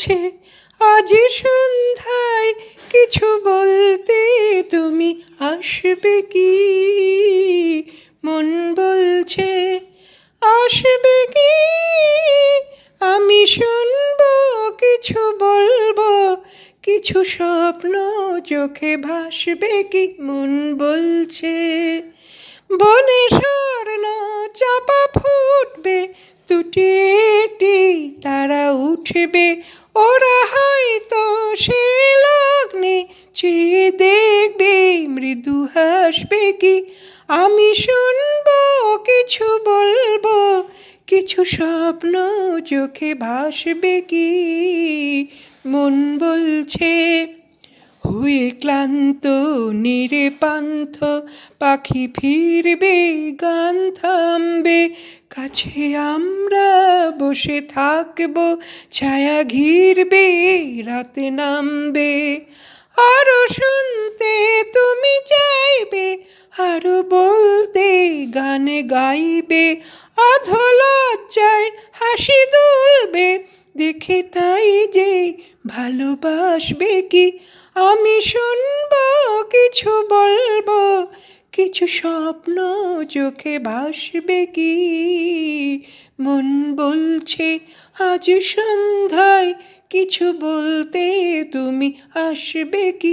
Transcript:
বলছে আজ সন্ধ্যায় কিছু বলতে তুমি আসবে কি? মন বলছে আসবে কি? আমি শুনবো কিছু বলবো, কিছু স্বপ্ন চোখে ভাসবে কি? মন বলছে বনে স্বর্ণ চাপা ফুটবে, দুটি একটি তারা উঠবে, ওরা হয়তো সে লগ্নে চেয়ে দেখবে, মৃদু হাসবে কি? আমি শুনবো কিছু বলবো, কিছু স্বপ্ন চোখে ভাসবে কি? মন বলছে হয়ে ক্লান্ত নিরেপান্থ পাখি ফিরবে, গান থামবে, কাছে আমরা বসে থাকবো, ছায়া ঘিরবে, রাতে নামবে। আরো শুনতে তুমি চাইবে, আরো বলতে গানে গাইবে, অধলজ্জায় হাসি দুলবে, দেখে তাই যে ভালোবাসবে কি? আমি শুনবো কিছু বলবো, কিছু স্বপ্ন চোখে ভাসবে কি? মন বলছে আজ সন্ধ্যায় কিছু বলতে তুমি আসবে কি?